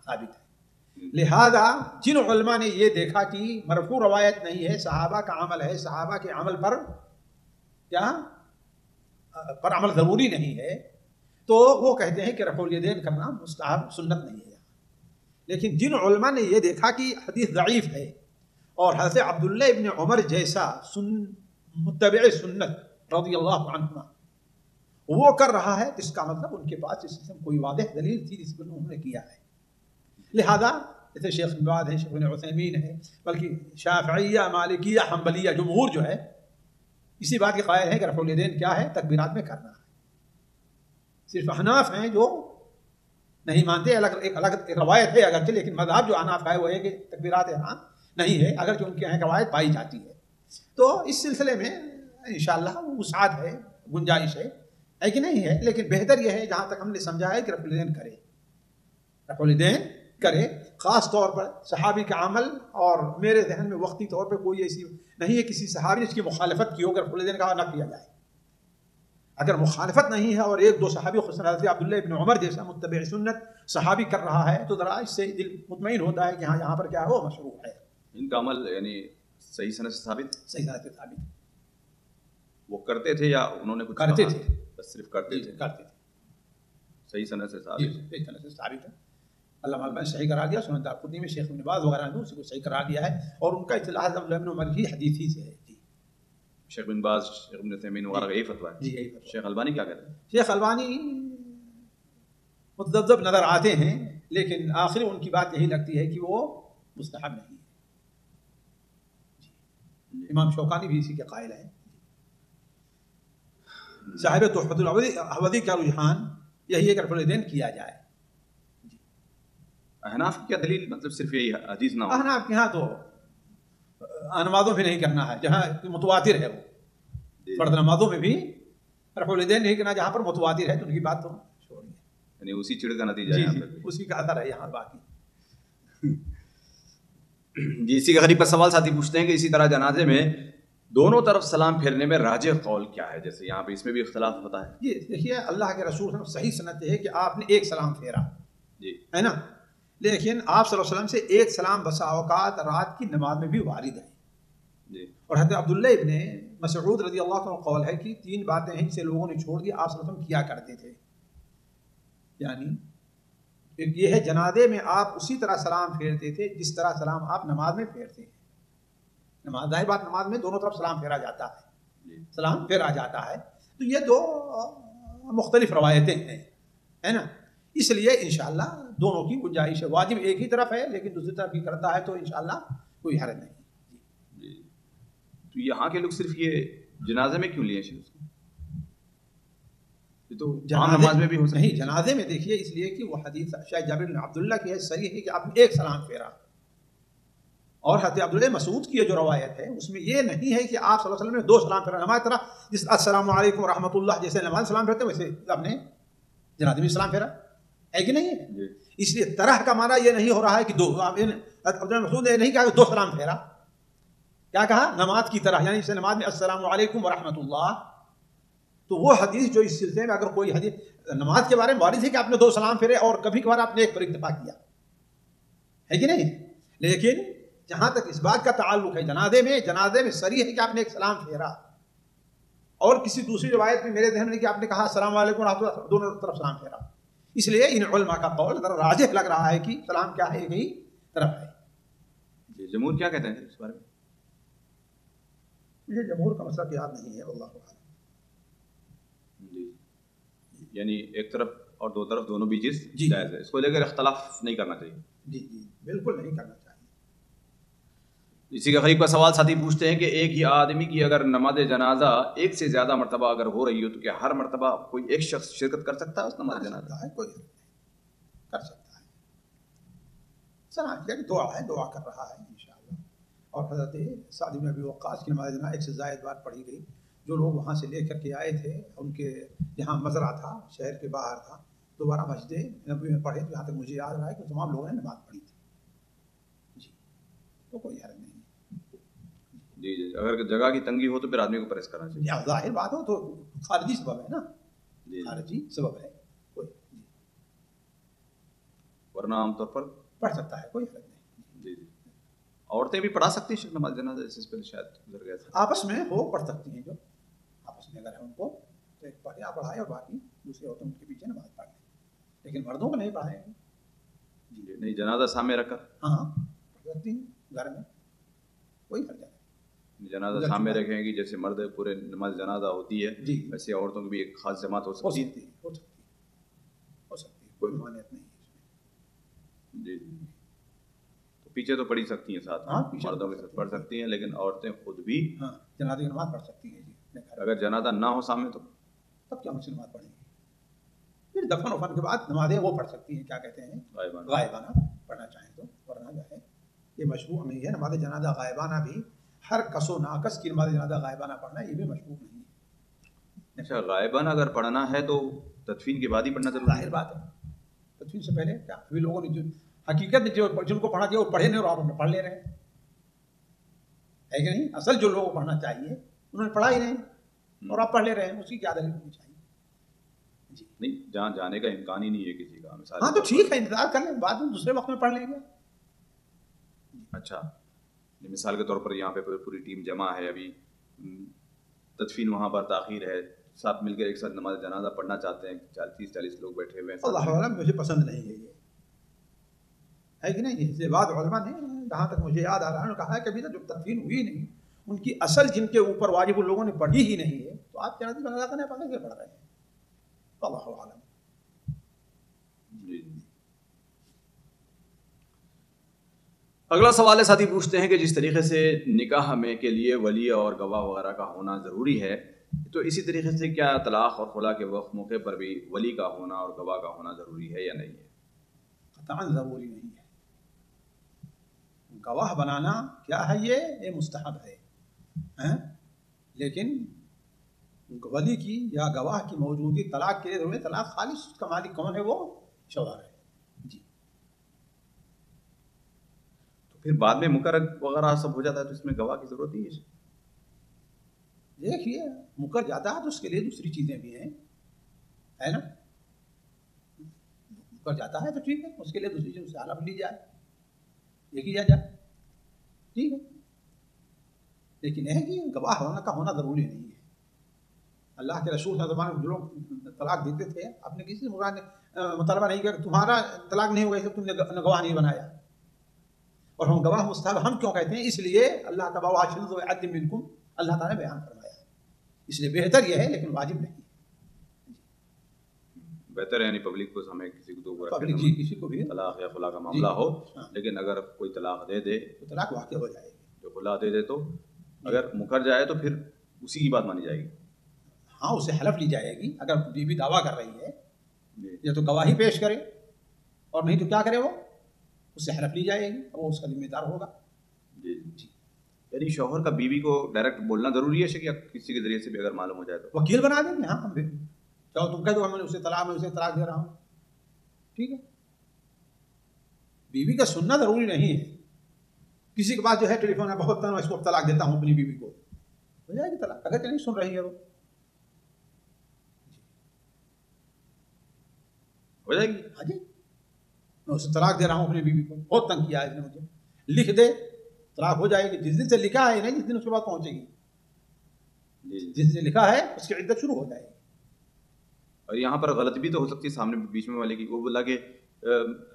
[SPEAKER 2] ثابت ہے۔ لہذا جن علماء نے یہ دیکھا کہ مرفوع روایت نہیں ہے، صحابہ کا عمل ہے، صحابہ کے عمل پر عمل ضروری نہیں ہے، تو وہ کہتے ہیں کہ رفع الیدین کرنا مستحب سنت نہیں ہے۔ لیکن جن علماء نے یہ دیکھا کہ حدیث ضعیف ہے اور حضرت عبداللہ ابن عمر جیسا متبع سنت رضی اللہ عنہما وہ کر رہا ہے، اس کا مطلب ان کے پاس اس قسم کوئی واضح دلیل تھی جس پر انہوں نے کیا ہے. لہذا جیسے شیخ بن باز ہے، شیخ ابن عثیمین ہے، بلکہ شافعیہ، مالکیہ، حنبلیہ، جمہور جو ہے اسی بات کے قائل ہیں کہ رفع الیدین کیا ہے، تکبیرات میں کرنا ہے. صرف احناف ہیں جو نہیں مانتے، ایک الگ روایت ہے اگرچہ، لیکن مذہب جو احناف کا ہے وہ ہے کہ تکبیرات احرام نہیں ہے، اگرچہ ان کے یہاں روایت پائی جاتی ہے. تو اس سلسلے میں انشاءاللہ وسعت ہے، گنجائش ہے کہ نہیں ہے، لیکن بہتر یہ ہے جہاں تک ہم نے سمجھا ہے کہ رفع الیدین کرے، رفع الیدین کرے. خاص طور پر صحابی کا عمل، اور میرے ذہن میں وقتی طور پہ کوئی ایسی نہیں ہے کسی صحابی جس کی مخالفت کی ہو کہ رفع الیدین کا نہ کیا جائے. اگر مخالفت نہیں ہے اور ایک دو صحابی، خصوصاً حضرت عبداللہ ابن عمر جیسا متبع سنت صحابی کر رہا ہے، تو ذرا اس سے دل مطمئن ہوتا ہے کہ ہاں یہاں پر کیا ہے، وہ مشروع ہے.
[SPEAKER 1] ان کا عمل یعنی صحیح سند سے ثابت،
[SPEAKER 2] صحیح سند سے ثابت
[SPEAKER 1] وہ کرتے تھے یا انہوں نے کچھ
[SPEAKER 2] کرتے
[SPEAKER 1] کہا؟
[SPEAKER 2] تھے،
[SPEAKER 1] بس صرف کرتے تھے.
[SPEAKER 2] کرتے تھے.
[SPEAKER 1] صحیح سند سے
[SPEAKER 2] جی
[SPEAKER 1] ثابت.
[SPEAKER 2] صحیح سند سے ثابت ہے. علامہ البانی صحیح کرا دیا، سنن دارقطنی میں شیخ ابن باز وغیرہ نے اسی کو صحیح کرا دیا ہے، اور ان کا اطلاع عبداللہ ابن عمر کی حدیث ہی سے ہے. جی
[SPEAKER 1] شیخ بن باز، شیخ ابن عثیمین وغیرہ کا یہی فتویٰ ہے.
[SPEAKER 2] جی یہی فتویٰ.
[SPEAKER 1] شیخ البانی کیا کہتے ہیں؟
[SPEAKER 2] شیخ البانی متذبذب نظر آتے ہیں، لیکن آخر ان کی بات یہی لگتی ہے کہ وہ مستحب نہیں ہے. امام شوکانی بھی اسی کے قائل ہیں. صاحب تحفۃ الحوضی کا رجحان یہی ہے کہ رفع الیدین کیا جائے.
[SPEAKER 1] احناف کی کیا دلیل؟ مطلب صرف یہی حدیث نہ ہو؟
[SPEAKER 2] احناف کے ہاں تو نمازوں میں نہیں کرنا ہے، جہاں متواتر ہے وہ فرض نمازوں میں بھی رفع الیدین نہیں کرنا، جہاں پر متواتر ہے تو ان کی بات تو چھوڑیے،
[SPEAKER 1] یعنی اسی چڑ کا نتیجہ ہے
[SPEAKER 2] جی
[SPEAKER 1] یہاں
[SPEAKER 2] جی
[SPEAKER 1] پہ.
[SPEAKER 2] اسی کا اثر ہے یہاں باقی.
[SPEAKER 1] جی اسی کے غریب پر سوال ساتھی پوچھتے ہیں کہ اسی طرح جنازے میں دونوں طرف سلام پھیرنے میں راجح قول کیا ہے؟ جیسے یہاں پہ اس میں بھی اختلاف ہوتا ہے.
[SPEAKER 2] جی دیکھیے، اللہ کے رسول صلی اللہ علیہ وسلم صحیح سنت ہے کہ آپ نے ایک سلام پھیرا
[SPEAKER 1] جی
[SPEAKER 2] ہے نا، لیکن آپ صلی اللہ علیہ وسلم سے ایک سلام بسا اوقات رات کی نماز میں بھی وارد ہے.
[SPEAKER 1] جی.
[SPEAKER 2] اور حضرت عبداللہ ابن مسعود رضی اللہ عنہ قول ہے کہ 3 باتیں ہیں جسے لوگوں نے چھوڑ دیا، آپ صلی اللہ علیہ وسلم کیا کرتے تھے. یعنی ایک یہ ہے جنازے میں آپ اسی طرح سلام پھیرتے تھے جس طرح سلام آپ نماز میں پھیرتے ہیں. نماز ظاہر بات، نماز میں دونوں طرف سلام پھیرا جاتا ہے، سلام پھیرا جاتا ہے. تو یہ 2 مختلف روایتیں ہیں، ہے نا. اس لیے انشاءاللہ دونوں کی گنجائش ہے. واجب ایک ہی طرف ہے لیکن دوسری طرف بھی کرتا ہے تو انشاءاللہ کوئی حرج نہیں.
[SPEAKER 1] جی. تو یہاں کے لوگ صرف یہ جنازے میں کیوں لیے ہیں؟ یہ تو عام نماز میں بھی ہو سکتا ہے.
[SPEAKER 2] نہیں، جنازے میں دیکھیے اس لیے کہ وہ حدیث شاید جابر بن عبداللہ کی ہے، صحیح ہے کہ آپ نے ایک سلام پھیرا. اور حضرت عبداللہ مسعود کی جو روایت ہے اس میں یہ نہیں ہے کہ آپ صلی اللہ علیہ وسلم نے 2 سلام پھیرا. ہماری طرح جس السلام علیکم ورحمۃ اللہ جیسے نماز سلام پھیرتے ویسے آپ نے جنازے میں سلام پھیرا ہے کہ نہیں ہے. اس لیے طرح کا معنی یہ نہیں ہو رہا ہے کہ 2. عبداللہ مسعود نے نہیں کہا کہ 2 سلام پھیرا، کیا کہا؟ نماز کی طرح، یعنی اس نماز میں السلام علیکم ورحمۃ اللہ. تو وہ حدیث جو اس سلسلے میں اگر کوئی حدیث نماز کے بارے میں وارد ہے کہ آپ نے 2 سلام پھیرے اور کبھی کبھار آپ نے ایک پر اکتفا کیا ہے کہ نہیں، لیکن جہاں تک اس بات کا تعلق ہے جنازے میں صریح ہے کہ آپ نے ایک سلام پھیرا. اور کسی دوسری روایت میں میرے ذہن میں کہ آپ نے کہا السلام علیکم ورحمۃ اللہ، دونوں طرف سلام پھیرا. اس لیے ان علماء کا قول ذرا راجح لگ رہا ہے کہ سلام کیا ہے، ایک ہی طرف ہے.
[SPEAKER 1] جمہور کیا کہتے ہیں اس بارے میں؟
[SPEAKER 2] مجھے جمہور کا مسئلہ یاد نہیں ہے، واللہ اعلم.
[SPEAKER 1] جی یعنی ایک طرف اور 2 طرف دونوں بھی چیز
[SPEAKER 2] جی
[SPEAKER 1] جائز ہے، اس کو لے کر اختلاف نہیں کرنا چاہیے.
[SPEAKER 2] جی جی بالکل نہیں کرنا چاہیے.
[SPEAKER 1] اسی کے قریب کا سوال ساتھی پوچھتے ہیں کہ ایک ہی آدمی کی اگر نماز جنازہ ایک سے زیادہ مرتبہ اگر ہو رہی ہو تو کیا ہر مرتبہ کوئی ایک شخص شرکت کر سکتا ہے اس نماز جنازہ؟
[SPEAKER 2] ہے کوئی کر سکتا ہے. سنا دعا ہے، دعا کر رہا ہے انشاءاللہ. اور حضرت سعد بن ابی وقاص کی نماز جنازہ 1 سے زائد بار پڑھی گئی. جو لوگ وہاں سے لے کر کے آئے تھے ان کے جہاں مزرعہ تھا، شہر کے باہر تھا، دوبارہ مسجد نبوی میں پڑھے. جہاں تک مجھے یاد رہا ہے کہ تمام لوگوں نے نماز پڑھی تھی. جی تو کوئی حرج نہیں.
[SPEAKER 1] جی جی اگر جگہ کی تنگی ہو تو پھر آدمی کو پرہیز کرنا چاہیے.
[SPEAKER 2] یا ظاہر بات ہو تو خارجی سبب ہے نا،
[SPEAKER 1] جی
[SPEAKER 2] خارجی سبب ہے کوئی.
[SPEAKER 1] ورنہ عام طور پر
[SPEAKER 2] پڑھ سکتا ہے، کوئی حرج نہیں.
[SPEAKER 1] جی جی عورتیں بھی پڑھا سکتی ہیں نماز جنازہ، اس پہ شاید گزر گیا تھا.
[SPEAKER 2] آپس میں وہ پڑھ سکتی ہیں، جو آپس میں اگر ہے ان کو تو ایک پڑھائے اور باقی دوسری عورتیں ان کے پیچھے نماز پڑھ لیں، لیکن مردوں کو نہیں پڑھائیں گے.
[SPEAKER 1] جی نہیں جنازہ سامنے رکھ کر
[SPEAKER 2] ہاں پڑھ سکتی ہیں گھر میں. کوئی حرج نہیں.
[SPEAKER 1] جنازہ سامنے رکھیں گی جیسے مرد پورے نماز جنازہ ہوتی ہے
[SPEAKER 2] جی
[SPEAKER 1] ویسے عورتوں کی بھی ایک خاص جماعت ہو
[SPEAKER 2] ہو
[SPEAKER 1] سکتی ہے.
[SPEAKER 2] سکتی ہے، ہو سکتی ہے، ہو سکتی ہے، کوئی ممانعت نہیں ہے اس میں.
[SPEAKER 1] جی تو پیچھے تو پڑھ ہی سکتی ہیں ساتھ
[SPEAKER 2] ہاں،
[SPEAKER 1] میں
[SPEAKER 2] پیچھے
[SPEAKER 1] مردوں کے ساتھ پڑھ سکتی ہیں لیکن عورتیں خود بھی
[SPEAKER 2] ہاں جنازے کی نماز پڑھ سکتی ہیں جی اپنے گھر میں.
[SPEAKER 1] اگر جنازہ نہ ہو سامنے تو
[SPEAKER 2] تب کیا مسلم نماز پڑھیں گے؟ پھر دفن وفن کے بعد نمازیں وہ پڑھ سکتی ہیں، کیا کہتے ہیں
[SPEAKER 1] غائبانہ.
[SPEAKER 2] غائبانہ پڑھنا چاہیں تو، ورنہ جو ہے یہ مشروع نہیں ہے. نماز جنازہ غائبانہ بھی ہر کس و ناقص کی نماز جنازہ غائبانہ پڑھنا یہ بھی مشروع نہیں ہے.
[SPEAKER 1] اچھا غائبانہ اگر پڑھنا ہے تو تدفین کے بعد ہی پڑھنا ضروری
[SPEAKER 2] ظاہر
[SPEAKER 1] ہے.
[SPEAKER 2] بات ہے، تدفین سے پہلے کیا ابھی لوگوں نے جو حقیقت میں جو جن کو پڑھنا چاہیے وہ پڑھے نہیں اور آپ پڑھ لے رہے ہیں، ہے کہ نہیں؟ اصل جو لوگوں کو پڑھنا چاہیے انہوں نے پڑھا ہی نہیں اور آپ پڑھ لے رہے ہیں، اس کی کیا دلیل ہونی چاہیے؟ جی
[SPEAKER 1] نہیں جہاں جانے کا امکان ہی نہیں ہے کسی کا مثال.
[SPEAKER 2] ہاں تو ٹھیک ہے، انتظار کر لیں، بعد میں دوسرے وقت میں پڑھ لیں گے.
[SPEAKER 1] اچھا مثال کے طور پر یہاں پہ پوری ٹیم جمع ہے ابھی تدفین وہاں پر تاخیر ہے ساتھ مل کر ایک ساتھ نماز جنازہ پڑھنا چاہتے ہیں 30-40 لوگ بیٹھے ہوئے ہیں.
[SPEAKER 2] اللہ عالم مجھے پسند نہیں ہے یہ، ہے کہ نہیں؟ یہ بعض علماء نے جہاں تک مجھے یاد آ رہا ہے کہا ہے کہ ابھی تک جو تدفین ہوئی نہیں ان کی اصل جن کے اوپر واجب لوگوں نے پڑھی ہی نہیں ہے تو آپ جنازہ جنازہ کرنے پڑھ کے پڑھ رہے ہیں. اللہ عالم.
[SPEAKER 1] جی اگلا سوال ہے ساتھی پوچھتے ہیں کہ جس طریقے سے نکاح میں کے لیے ولی اور گواہ وغیرہ کا ہونا ضروری ہے تو اسی طریقے سے کیا طلاق اور خلا کے وقت موقع پر بھی ولی کا ہونا اور گواہ کا ہونا ضروری ہے یا نہیں ہے؟
[SPEAKER 2] قطعاً ضروری نہیں ہے. گواہ بنانا کیا ہے؟ یہ مستحب ہے، لیکن ولی کی یا گواہ کی موجودگی طلاق کے لیے ضروری ہے. طلاق خالص اس کا مالک کون ہے؟ وہ شوہر ہے. جی
[SPEAKER 1] تو پھر بعد میں مقرر وغیرہ سب ہو جاتا ہے تو اس میں گواہ کی ضرورت نہیں ہے.
[SPEAKER 2] دیکھیے مکر جاتا ہے تو اس کے لیے دوسری چیزیں بھی ہیں، ہے نا؟ مکر جاتا ہے تو ٹھیک ہے، اس کے لیے دوسری چیزوں سے حلف لی جائے، یہ کیا جائے، ٹھیک ہے. لیکن یہ ہے کہ گواہ ہونا ضروری نہیں ہے. اللہ کے رسول صلی اللہ علیہ وسلم جو لوگ طلاق دیتے تھے آپ نے کسی مطالبہ نہیں کیا کہ تمہارا طلاق نہیں ہوا اس تم نے گواہ نہیں بنایا. اور ہم گواہ مستحب ہم کیوں کہتے ہیں؟ اس لیے اللہ تبارک اللہ تعالیٰ نے بیان فرمایا، اس لیے بہتر یہ ہے لیکن واجب نہیں.
[SPEAKER 1] بہتر ہے یعنی پبلک کو ہمیں کسی کو
[SPEAKER 2] پبلک جی کسی کو بھی
[SPEAKER 1] طلاق یا خلا کا معاملہ ہو لیکن اگر کوئی طلاق دے دے
[SPEAKER 2] تو طلاق واقع ہو جائے گی.
[SPEAKER 1] جو خلا دے دے تو اگر مکر جائے تو پھر اسی کی بات مانی جائے گی.
[SPEAKER 2] ہاں اسے حلف لی جائے گی. اگر بیوی دعویٰ کر رہی ہے یا تو گواہی پیش کرے اور نہیں تو کیا کرے وہ اس سے حلف لی جائے گی، وہ اس کا ذمہ دار ہوگا.
[SPEAKER 1] جی یعنی شوہر کا بیوی کو ڈائریکٹ بولنا ضروری ہے کہ کسی کے ذریعے سے بھی اگر معلوم ہو جائے تو
[SPEAKER 2] وکیل بنا دیں گے. ہاں چاہو تم کہہ دو میں اسے طلاق دے رہا ہوں، ٹھیک ہے. بیوی کا سننا ضروری نہیں ہے. کسی کے پاس جو ہے ٹیلی فون ہے بہت میں اس کو طلاق دیتا ہوں اپنی بیوی کو، ہو جائے گی طلاق اگر نہیں سن رہی ہے وہ
[SPEAKER 1] ہو جائے گی.
[SPEAKER 2] ہاں جی میں اسے طلاق دے رہا ہوں اپنی بیوی کو، بہت تنگ کیا ہے اس نے مجھے، لکھ دے طلاق ہو جائے گی. جس دن سے لکھا ہے نہیں جس دن اس کے بعد پہنچے گی، جس دن لکھا ہے اس کی عدت شروع ہو جائے گی.
[SPEAKER 1] اور یہاں پر غلطی بھی تو ہو سکتی ہے سامنے بیچ میں والے کی، وہ بولا کہ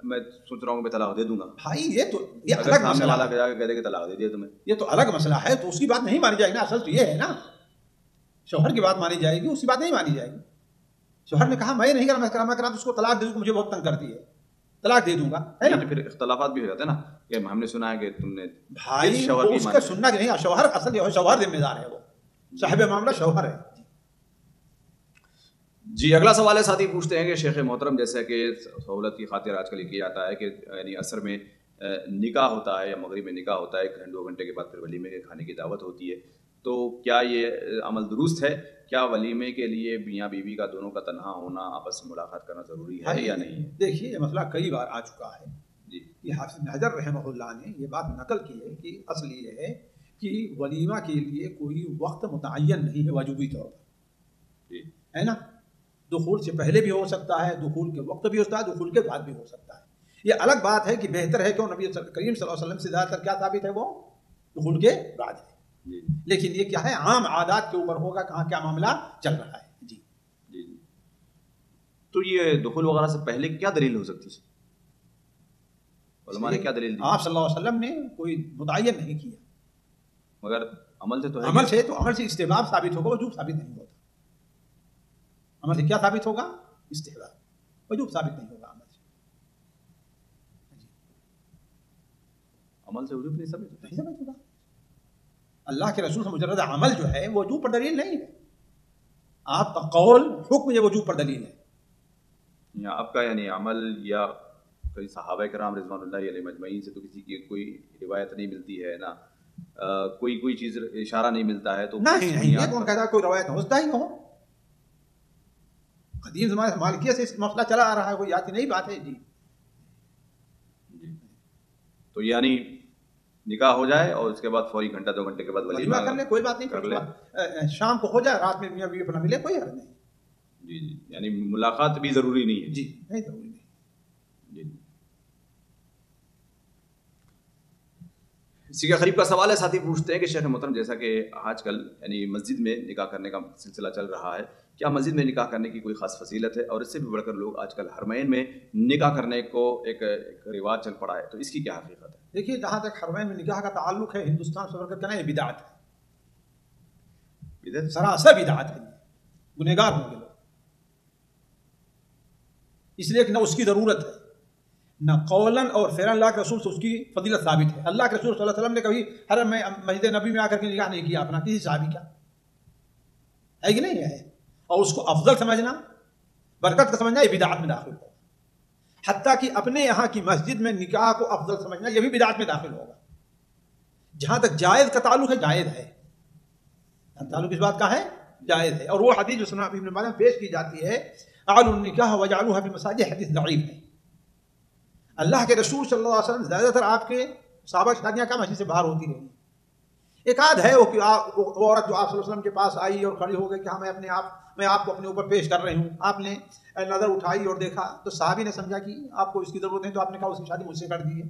[SPEAKER 1] میں سوچ رہا ہوں میں طلاق دے دوں گا.
[SPEAKER 2] بھائی یہ تو یہ
[SPEAKER 1] اگر
[SPEAKER 2] الگ
[SPEAKER 1] سامنے
[SPEAKER 2] مسئلہ
[SPEAKER 1] والا
[SPEAKER 2] ہے،
[SPEAKER 1] جا کے کہہ دے کہ طلاق دے دیا تمہیں،
[SPEAKER 2] یہ تو الگ مسئلہ ہے. تو اس کی بات نہیں مانی جائے گی نا. اصل تو یہ ہے نا شوہر کی بات مانی جائے گی، اس کی بات نہیں مانی جائے گی. شوہر نے کہا میں نہیں کرا، میں کرا تو اس کو طلاق دے دوں، مجھے بہت تنگ کرتی ہے، طلاق دے دوں گا، ہے نا.
[SPEAKER 1] تو پھر اختلافات بھی ہو جاتے ہیں نا کہ ہم نے سنا ہے کہ تم نے
[SPEAKER 2] بھائی
[SPEAKER 1] شوہر کی
[SPEAKER 2] اس کا سننا کہ نہیں، شوہر اصل یہ شوہر ذمہ دار ہے، وہ صاحب معاملہ شوہر ہے.
[SPEAKER 1] جی اگلا سوال ہے ساتھی پوچھتے ہیں کہ شیخ محترم جیسا کہ سہولت کی خاطر آج کل یہ کیا جاتا ہے کہ یعنی عصر میں نکاح ہوتا ہے یا مغرب میں نکاح ہوتا ہے، 1-2 گھنٹے کے بعد پھر ولیمے کے کھانے کی دعوت ہوتی ہے، تو کیا یہ عمل درست ہے؟ کیا ولیمے کے لیے میاں بیوی کا دونوں کا تنہا ہونا، آپس میں ملاقات کرنا ضروری ہے یا نہیں ہے؟
[SPEAKER 2] دیکھیے یہ مسئلہ کئی بار آ چکا ہے.
[SPEAKER 1] جی
[SPEAKER 2] یہ حافظ بن حجر رحمہ اللہ نے یہ بات نقل کی ہے کہ اصل یہ ہے کہ ولیمہ کے لیے کوئی وقت متعین نہیں ہے وجوبی طور پر،
[SPEAKER 1] جی
[SPEAKER 2] ہے نا. دخول سے پہلے بھی ہو سکتا ہے، دخول کے وقت بھی ہوتا ہے، دخول کے بعد بھی ہو سکتا ہے. یہ الگ بات ہے کہ بہتر ہے کہ نبی کریم صلی اللہ علیہ وسلم سے زیادہ تر کیا ثابت ہے وہ دخول کے بعد ہے.
[SPEAKER 1] جی
[SPEAKER 2] لیکن یہ کیا ہے عام عادات کے اوپر ہوگا کہاں کیا معاملہ چل رہا ہے. جی
[SPEAKER 1] جی تو یہ دخول وغیرہ سے پہلے کیا دلیل ہو سکتی ہے؟ علماء نے کیا دلیل دی؟
[SPEAKER 2] آپ صلی اللہ علیہ وسلم نے کوئی متعین نہیں کیا.
[SPEAKER 1] مگر عمل سے تو ہے،
[SPEAKER 2] عمل سے استحباب ثابت ہوگا، وجوب ثابت نہیں ہوتا. عمل سے کیا ثابت ہوگا؟ استحباب. وجوب ثابت نہیں ہوگا عمل سے.
[SPEAKER 1] عمل سے وجوب نہیں ثابت
[SPEAKER 2] ہوگا. اللہ کے رسول سے مجرد عمل جو ہے وہ وجوب پر دلیل نہیں ہے. آپ کا قول حکم یہ وجوب پر دلیل ہے.
[SPEAKER 1] یا آپ کا یعنی عمل یا کوئی صحابہ کرام رضوان اللہ علیہ مجمعین سے تو کسی کی کوئی روایت نہیں ملتی ہے نا، کوئی چیز اشارہ نہیں ملتا ہے تو
[SPEAKER 2] نہیں، یہ کون کہتا ہے کوئی روایت ہوتا ہی ہو. قدیم زمانے سے مالکیت سے اس مسئلہ چلا آ رہا ہے، کوئی آتی نہیں بات ہے. جی
[SPEAKER 1] تو یعنی نکاح ہو جائے اور اس کے بعد فوری گھنٹہ 2 گھنٹے کے بعد
[SPEAKER 2] ولیمہ کر لے، کوئی بات نہیں، کر لے. شام کو ہو جائے، رات میں میاں بیوی اپنا ملے، کوئی حرج نہیں.
[SPEAKER 1] جی یعنی ملاقات بھی ضروری نہیں ہے.
[SPEAKER 2] جی نہیں ضروری نہیں.
[SPEAKER 1] جی اسی کا قریب کا سوال ہے. ساتھی پوچھتے ہیں کہ شیخ محترم جیسا کہ آج کل یعنی مسجد میں نکاح کرنے کا سلسلہ چل رہا ہے، کیا مسجد میں نکاح کرنے کی کوئی خاص فضیلت ہے؟ اور اس سے بھی بڑھ کر لوگ آج کل حرمین میں نکاح کرنے کو ایک رواج چل پڑا ہے، تو اس کی کیا حقیقت ہے؟
[SPEAKER 2] دیکھیے جہاں تک حرمین میں نکاح کا تعلق ہے، ہندوستان سے کر کہنا یہ بدعت ہے، سراسر بدعت ہے. گنہگار ہوں گے لوگ، اس لیے کہ نہ اس کی ضرورت ہے، نہ قولاً اور فعلاً اللہ کے رسول سے اس کی فضیلت ثابت ہے. اللہ کے رسول صلی اللہ علیہ وسلم نے کبھی حرم میں مسجد نبی میں آ کر کے نکاح نہیں کیا اپنا کسی صحابی کا، ہے کہ نہیں ہے؟ اور اس کو افضل سمجھنا، برکت کا سمجھنا، یہ بدعت میں داخل ہوگا. حتیٰ کہ اپنے یہاں کی مسجد میں نکاح کو افضل سمجھنا یہ بھی بدعت میں داخل ہوگا. جہاں تک جائز کا تعلق ہے، جائز ہے. تعلق اس بات کا ہے، جائز ہے. اور وہ حدیث جو سنا ابن ماجہ میں پیش کی جاتی ہے، اعلوا النکاح وجعلوها فی المساجد، حدیث ضعیف ہے. اللہ کے رسول صلی اللہ علیہ وسلم زیادہ تر آپ کے صحابہ شادیاں کا مسجد سے باہر ہوتی رہی. ایک آدھ ہے وہ عورت جو آپ صلی اللہ علیہ وسلم کے پاس آئی اور کھڑی ہو گئی کہ ہاں میں آپ کو اپنے اوپر پیش کر رہی ہوں. آپ نے نظر اٹھائی اور دیکھا تو صحابی نے سمجھا کہ آپ کو اس کی ضرورت ہے، تو آپ نے کہا اس کی شادی مجھ سے کر دی ہے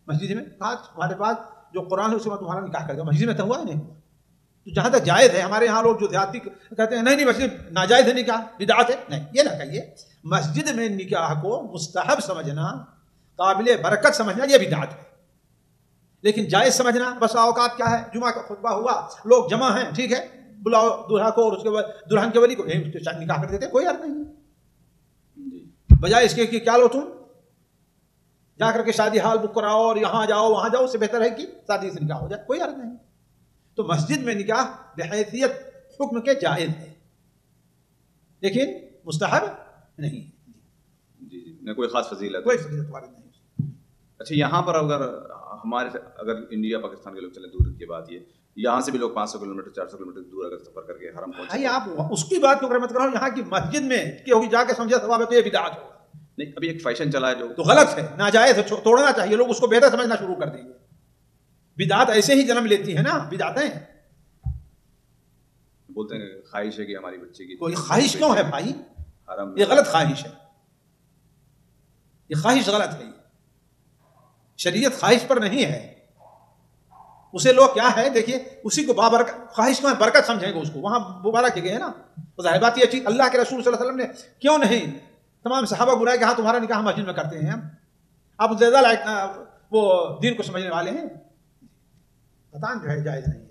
[SPEAKER 2] مسجد میں. کہا تمہارے پاس جو قرآن ہے اس میں تمہارا نکاح کر دیا. مسجد میں تو ہوا نہیں. تو جہاں تک جائز ہے، ہمارے یہاں لوگ جو دیہاتی کہتے ہیں نہیں مسجد ناجائز ہے نکاح، بدعت ہے، نہیں یہ نہ کہیے. مسجد میں نکاح کو مستحب سمجھنا، قابل برکت سمجھنا یہ بدعت ہے. لیکن جائز سمجھنا، بس اوقات کیا ہے، جمعہ کا خطبہ ہوا، لوگ جمع ہیں، ٹھیک ہے، بلاؤ دلہا کو اور اس کے بعد دلہن کے ولی کو نکاح کر دیتے، کوئی حرج نہیں. بجائے اس کے کہ کیا لو تم جا کر کے شادی حال بک کراؤ اور یہاں جاؤ وہاں جاؤ، اس سے بہتر ہے کہ شادی سے نکاح ہو جائے، کوئی حرج نہیں. تو مسجد میں نکاح بحیثیت حکم کے جائز ہے، لیکن مستحب نہیں.
[SPEAKER 1] جی کوئی خاص فضیلت،
[SPEAKER 2] کوئی فضیلت وارد نہیں.
[SPEAKER 1] اچھا یہاں پر اگر انڈیا پاکستان کے لوگ چلیں، دور کی بات یہ، یہاں سے بھی لوگ 500 کلومیٹر 400 کلومیٹر دور اگر سفر کر کے حرم پہنچے،
[SPEAKER 2] آپ اس کی بات کو مت کرو. یہاں کی مسجد میں کہ ہوگی جا کے سمجھا ثواب ہے تو یہ بدعت ہوگا.
[SPEAKER 1] نہیں ابھی ایک فیشن چلا ہے جو
[SPEAKER 2] تو غلط ہے، ناجائز ہے، توڑنا چاہیے. لوگ اس کو بہتر سمجھنا شروع کر دیں گے. بدعت ایسے ہی جنم لیتی ہے نا، بدعتیں
[SPEAKER 1] بولتے ہیں خواہش ہے کہ ہماری بچے کی.
[SPEAKER 2] کوئی خواہش کیوں ہے بھائی؟
[SPEAKER 1] حرم
[SPEAKER 2] یہ غلط خواہش ہے، یہ خواہش غلط ہے. شریعت خواہش پر نہیں ہے. اسے لوگ کیا ہے دیکھیے، اسی کو بابرکت خواہش کو برکت سمجھیں گے، اس کو وہاں مبارک جگہ ہے نا. ظاہر بات یہ چیز اللہ کے رسول صلی اللہ علیہ وسلم نے کیوں نہیں تمام صحابہ بلائے کہ ہاں تمہارا نکاح مسجد میں کرتے ہیں. آپ زیادہ لائق وہ دین کو سمجھنے والے ہیں. قطعاً جو ہے جائز نہیں ہے.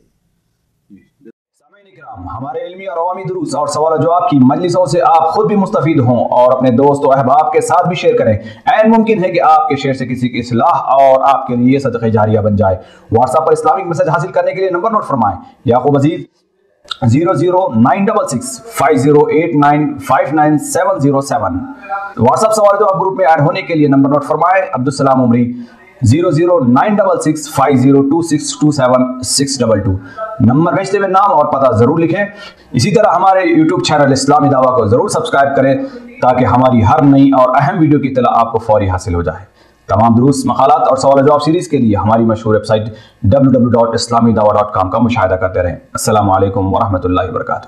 [SPEAKER 3] ہمارے علمی اور عوامی دروس اور سوال و جواب کی مجلسوں سے آپ خود بھی مستفید ہوں اور اپنے دوست و احباب کے ساتھ بھی شیئر کریں. عین ممکن ہے کہ آپ کے شیئر سے کسی کی اصلاح اور آپ کے لیے صدقہ جاریہ بن جائے. واٹس ایپ پر اسلامک میسج حاصل کرنے کے لیے نمبر نوٹ فرمائیں: یعقوب عزیز 00966 5089 59707. واٹس ایپ سوال جواب گروپ میں ایڈ ہونے کے لیے نمبر نوٹ فرمائیں: عبدالسلام عمری 00966 502627 622. نمبر بھیجتے ہوئے نام اور پتہ ضرور لکھیں. اسی طرح ہمارے یوٹیوب چینل اسلامی دعویٰ کو ضرور سبسکرائب کریں تاکہ ہماری ہر نئی اور اہم ویڈیو کی اطلاع آپ کو فوری حاصل ہو جائے. تمام دروس، مقالات اور سوال جواب سیریز کے لیے ہماری مشہور ویب سائٹ www.islamidawah.com کا مشاہدہ کرتے رہیں. السلام علیکم ورحمۃ اللہ وبرکاتہ.